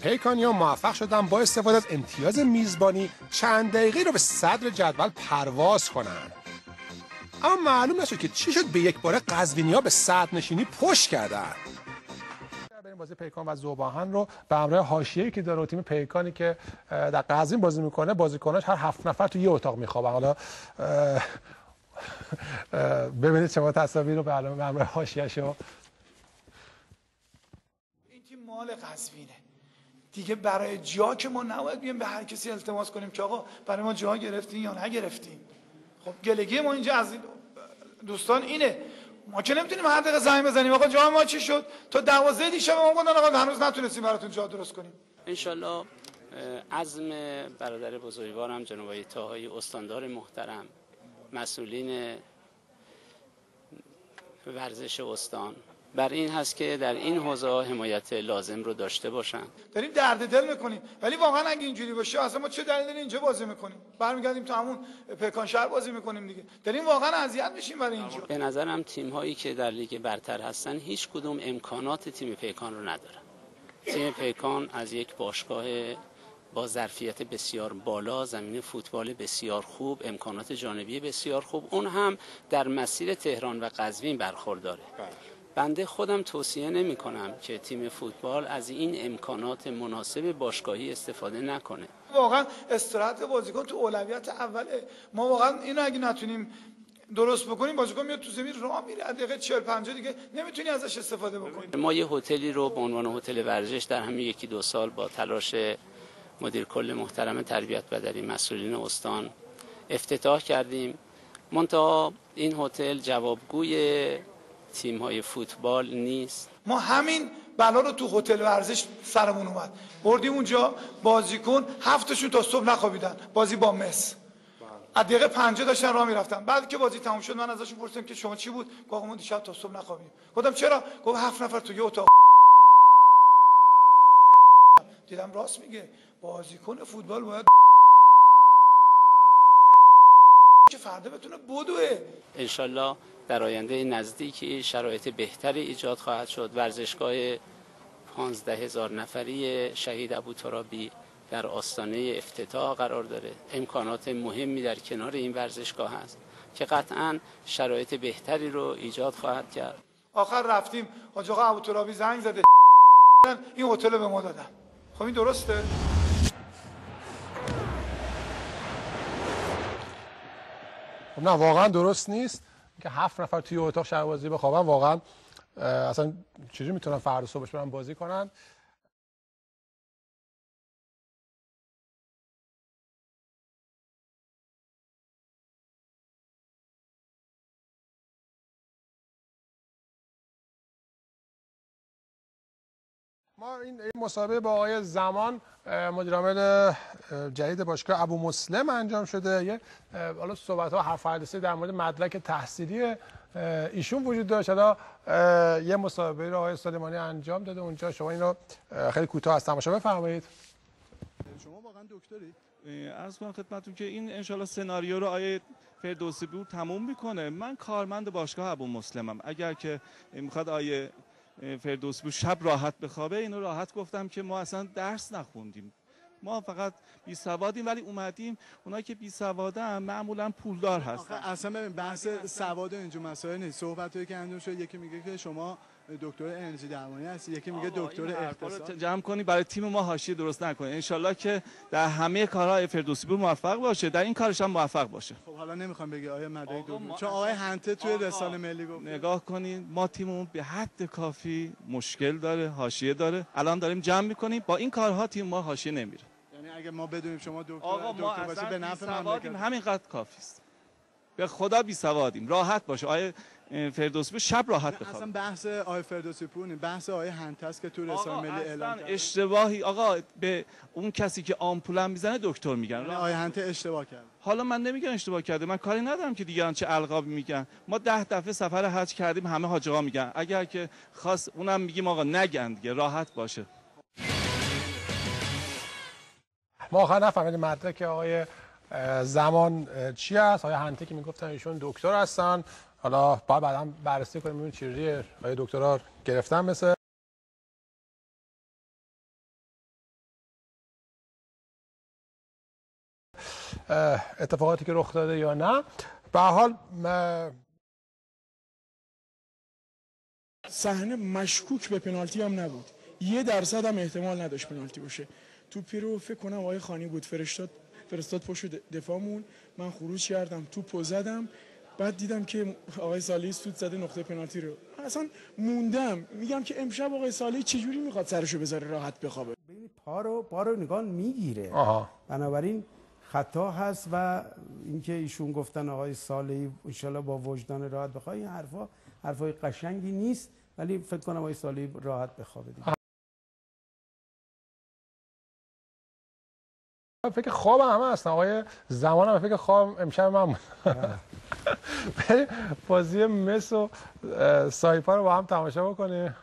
پیکانیان موفق شدن با استفاده از امتیاز میزبانی چند دقیقه رو به صدر جدول پرواز کنن. اما معلوم نشد که چی شد به یک باره قزوینی‌ها به صدرنشینی پشت کردن. بریم بازی پیکان و ذوب‌آهن رو به همراه حاشیه‌ای که داره تیم پیکانی که در قزوین بازی میکنه، بازیکناش هر 7 نفر تو یه اتاق میخوابن. حالا ببینید شما تصاویر رو به همراه حاشیه‌شو. این تیم مال قزوینه دیگه. برای جا که ما نباید بیایم به هر کسی التماس کنیم که آقا برای ما جا گرفتین یا نگرفتین. خب گلگی ما اینجا از دوستان اینه، ما که نمیتونیم هر دقیقه زنگ بزنیم آقا جای ما چی شد، تا 12 دیشب ما گفتن آقا هنوز نتونستیم براتون جا درست کنیم. انشالله عزم برادر بزرگوارم جناب آقای طاهایی استاندار محترم، مسئولین ورزش استان، بر این هست که در این حوزه حمایت لازم رو داشته باشن. داریم درد دل میکنیم، ولی واقعا اگه اینجوری باشه اصلا ما چه دلیلی اینجا بازی میکنیم؟ برمیگردیم تو همون پیکان شهر بازی میکنیم دیگه. داریم واقعا اذیت میشیم برای اینجا. به نظرم تیم هایی که در لیگ برتر هستن هیچ کدوم امکانات تیم پیکان رو ندارن. تیم پیکان از یک باشگاه با ظرفیت بسیار بالا، زمین فوتبال بسیار خوب، امکانات جانبی بسیار خوب، اون هم در مسیر تهران و قزوین برخورداره. بنده خودم توصیه نمی کنم که تیم فوتبال از این امکانات مناسب باشگاهی استفاده نکنه. واقعا استراحت بازیکن تو اولویت اوله. ما واقعا اینو اگه نتونیم درست بکنیم، بازیکن میاد تو زمین راه میره، دقیقه 40-50 دیگه نمیتونی ازش استفاده بکنی. ما یه هتلی رو به عنوان هتل ورزش در همین 1-2 سال با تلاش مدیر کل محترم تربیت بدنی، مسئولین استان افتتاح کردیم. منتها این هتل جوابگوی تیم‌های فوتبال نیست. ما همین بلا رو تو هتل ورزش سرمون اومد. بردیم اونجا بازیکن 7 تاشون تا صبح نخوابیدن، بازی با مس. از دقیقه 50 داشتن راه میرفتن. بعد که بازی تموم شد من ازشون پرسیدم که شما چی بود؟ گفتم ما دیشب تا صبح نخوابیدیم. گفتم چرا؟ گفت 7 نفر تو یه اتاق. دیدم راست میگه. بازیکن فوتبال باید که فردا بتونه بدوه. انشالله در آینده نزدیکی شرایط بهتری ایجاد خواهد شد. ورزشگاه 15,000 نفری شهید ابوترابی در آستانه افتتاح قرار داره. امکانات مهمی در کنار این ورزشگاه هست که قطعاً شرایط بهتری رو ایجاد خواهد کرد. آخر رفتیم حاج آقا ابوترابی زنگ زده این هتل به ما دادن. خب این درسته؟ نه واقعا درست نیست که 7 نفر توی اتاق شب بازی بخوابن. واقعا اصلا چجوری میتونن فردا صبحش برن بازی کنن؟ ما این مسابقه با آقای زمان مدیر عامل جدید باشگاه ابو مسلم انجام شده. یه حالا صحبت‌ها حرف حدیثی در مورد مدرک تحصیلی ایشون وجود داشت. حالا یه مسابقه رو آقای سلیمانی انجام داده اونجا. شما اینو خیلی کوتاه از تماشا بفرمایید. شما واقعا دکتری؟ عرض کنم خدمتتون که این انشالله سناریو رو آیه فردوسی پور تموم میکنه. من کارمند باشگاه ابو مسلمم. اگر که میخواد آیه فردوسی پور شب راحت بخوابه، اینو راحت گفتم که ما اصلا درس نخوندیم، ما فقط بی سوادیم، ولی اومدیم. اونایی که بی سوادن معمولا پولدار هستن. اصلا ببین بحث سواد اینجا مسائل نیست. صحبتایی که انجام شد، یکی میگه که شما دکتر انرژی درمانی هستی، یکی میگه دکتر اقتصاد. جمع کنی برای تیم ما حاشیه درست نکنه. انشالله که در همه کارهای فردوسی پور موفق باشه، در این کارش هم موفق باشه. خب حالا نمیخوام بگی آیا مدرک دوم، چون آقای هنته توی رسانه ملی گفت. نگاه کنین ما تیممون به حد کافی مشکل داره، حاشیه داره. الان داریم جمع میکنیم، با این کارها تیم ما حاشیه نمیره. یعنی اگه ما بدونیم شما دکتر باشی به نفع مملکت، همینقدر کافی است. به خدا بی سوادیم، راحت باشه. آیه فردوسی پور شب راحت بخوابه. اصلا بحث آقای فردوسی پور نیست، بحث آقای هنته است که تو رسانه ملی اعلام کرد. اشتباهی آقا، به اون کسی که آمپولم میزنه دکتر میگن. آقای هنته اشتباه کرد. حالا من نمیگم اشتباه کرده، من کاری ندارم که دیگران چه القابی میگن. ما 10 دفعه سفر حج کردیم، همه حاجی‌ها میگن. اگر که خاص اونم میگیم آقا نگن دیگه، راحت باشه. ما آخر نفهمیدیم مدرک آقای زمان چی است. آقای هنته که میگفتن ایشون دکتر هستن. حالا بعدا بررسی کنیم ببینیم چجوری آقای دکترا گرفتن مثل اتفاقاتی که رخ داده یا نه. به هر حال صحنه مشکوک به پنالتی هم نبود، 1% هم احتمال نداشت پنالتی باشه. توپی رو فکر کنم آقای خانی بود فرستاد پشت دفاعمون، من خروج کردم توپو زدم، بعد دیدم که آقای صالحی سود زده نقطه پنالتی رو. من اصلا موندم، میگم که امشب آقای صالحی چجوری میخواد سرشو بذاره راحت بخوابه. ببین پا رو نگاه میگیره، بنابراین خطا هست و اینکه ایشون گفتن آقای صالحی ان شاءالله با وجدان راحت بخواد، این حرفای قشنگی نیست، ولی فکر کنم آقای صالحی راحت بخوابه دیگه. فکر خواب همه هستن آقای زمان هم فکر خواب امشب من بریم بازی مس و سایپا رو با هم تماشا بکنیم.